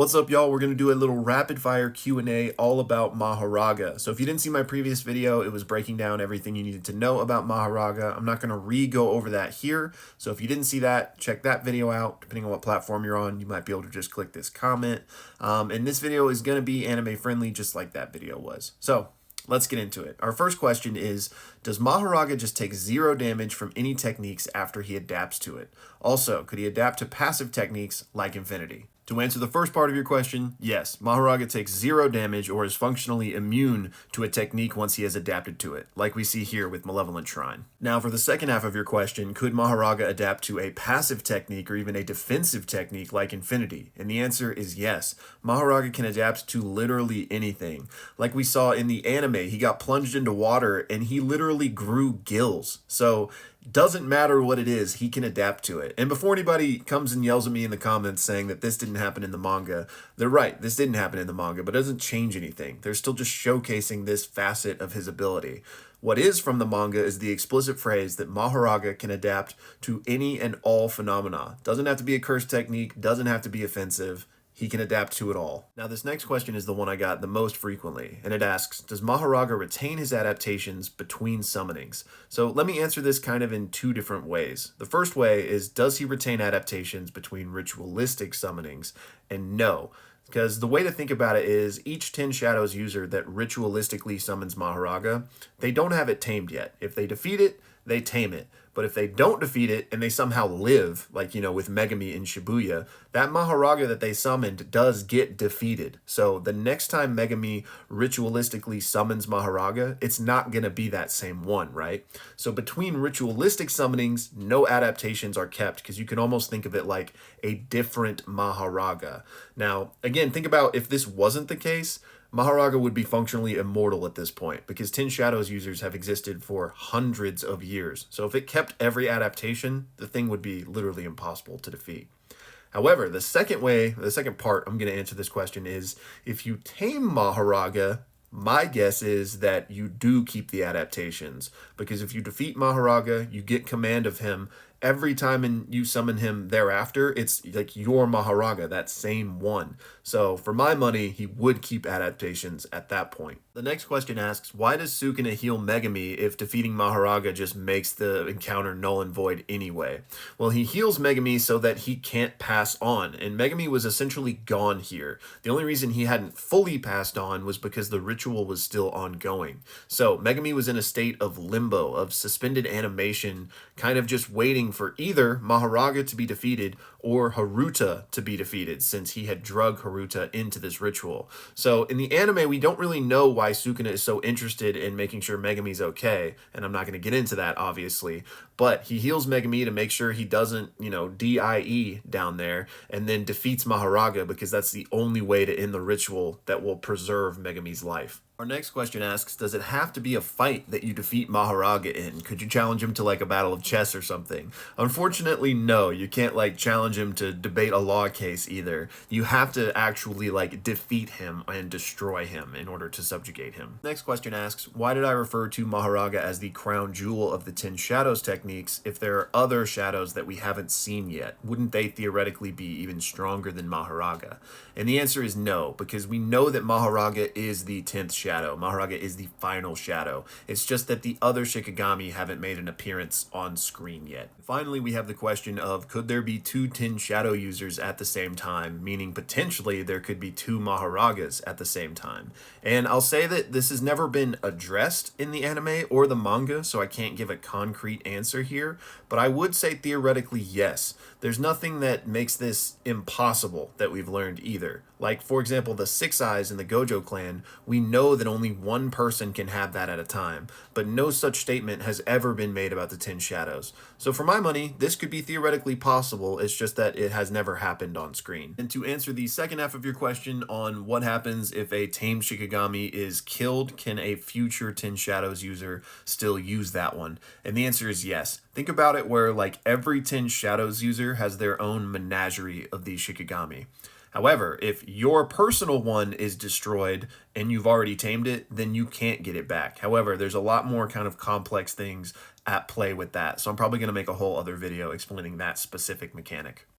What's up, y'all? We're going to do a little rapid fire Q&A all about Mahoraga. So if you didn't see my previous video, it was breaking down everything you needed to know about Mahoraga. I'm not going to re-go over that here. So if you didn't see that, check that video out. Depending on what platform you're on, you might be able to just click this comment. And this video is going to be anime friendly, just like that video was. So let's get into it. Our first question is, does Mahoraga just take 0 damage from any techniques after he adapts to it? Also, could he adapt to passive techniques like Infinity? To answer the first part of your question, yes, Mahoraga takes 0 damage or is functionally immune to a technique once he has adapted to it, like we see here with Malevolent Shrine. Now, for the second half of your question, could Mahoraga adapt to a passive technique or even a defensive technique like Infinity? And the answer is yes. Mahoraga can adapt to literally anything. Like we saw in the anime, he got plunged into water and he literally grew gills. So doesn't matter what it is, he can adapt to it. And before anybody comes and yells at me in the comments saying that this didn't happen in the manga, they're right, this didn't happen in the manga, but it doesn't change anything. They're still just showcasing this facet of his ability. What is from the manga is the explicit phrase that Mahoraga can adapt to any and all phenomena. Doesn't have to be a cursed technique, doesn't have to be offensive. He can adapt to it all. Now, this next question is the one I got the most frequently, and it asks, does Mahoraga retain his adaptations between summonings? So let me answer this kind of in 2 different ways. The first way is, does he retain adaptations between ritualistic summonings? And no. Because the way to think about it is each 10 Shadows user that ritualistically summons Mahoraga, they don't have it tamed yet. If they defeat it, they tame it. But if they don't defeat it and they somehow live, like, with Megami in Shibuya, that Mahoraga that they summoned does get defeated. So the next time Megami ritualistically summons Mahoraga, it's not going to be that same one, right? So between ritualistic summonings, no adaptations are kept because you can almost think of it like a different Mahoraga. Now, again, think about if this wasn't the case, Mahoraga would be functionally immortal at this point because 10 Shadows users have existed for hundreds of years. So if it kept every adaptation, the thing would be literally impossible to defeat. However, the second part I'm going to answer this question is, if you tame Mahoraga, my guess is that you do keep the adaptations, because if you defeat Mahoraga, you get command of him. Every time you summon him thereafter, it's like your Mahoraga, that same one. So for my money, he would keep adaptations at that point. The next question asks, why does Sukina heal Megami if defeating Mahoraga just makes the encounter null and void anyway? Well, he heals Megami so that he can't pass on, and Megami was essentially gone here. The only reason he hadn't fully passed on was because the ritual was still ongoing. So Megami was in a state of limbo, of suspended animation, kind of just waiting for either Mahoraga to be defeated or Haruta to be defeated, since he had drugged Haruta into this ritual. So in the anime, we don't really know why Sukina is so interested in making sure Megami's okay, and I'm not going to get into that, obviously, but he heals Megami to make sure he doesn't, DIE down there, and then defeats Mahoraga because that's the only way to end the ritual that will preserve Megami's life. Our next question asks, does it have to be a fight that you defeat Mahoraga in? Could you challenge him to like a battle of chess or something? Unfortunately, no. You can't challenge him to debate a law case either. You have to actually defeat him and destroy him in order to subjugate him. Next question asks, why did I refer to Mahoraga as the crown jewel of the 10 Shadows techniques if there are other shadows that we haven't seen yet? Wouldn't they theoretically be even stronger than Mahoraga? And the answer is no, because we know that Mahoraga is the 10th shadow. Mahoraga is the final shadow. It's just that the other Shikigami haven't made an appearance on screen yet. Finally, we have the question of, could there be 2 10 shadow users at the same time, meaning potentially there could be 2 Mahoragas at the same time. And I'll say that this has never been addressed in the anime or the manga, so I can't give a concrete answer here, but I would say theoretically yes. There's nothing that makes this impossible that we've learned either. Like, for example, the 6 Eyes in the Gojo clan, we know that only one person can have that at a time, but no such statement has ever been made about the 10 Shadows. So for my money, this could be theoretically possible, it's just that it has never happened on screen. And to answer the second half of your question on what happens if a tamed Shikigami is killed, can a future 10 Shadows user still use that one? And the answer is yes. Think about it where every 10 Shadows user has their own menagerie of these Shikigami. However, if your personal one is destroyed and you've already tamed it, then you can't get it back. However, there's a lot more kind of complex things at play with that. So I'm probably going to make a whole other video explaining that specific mechanic.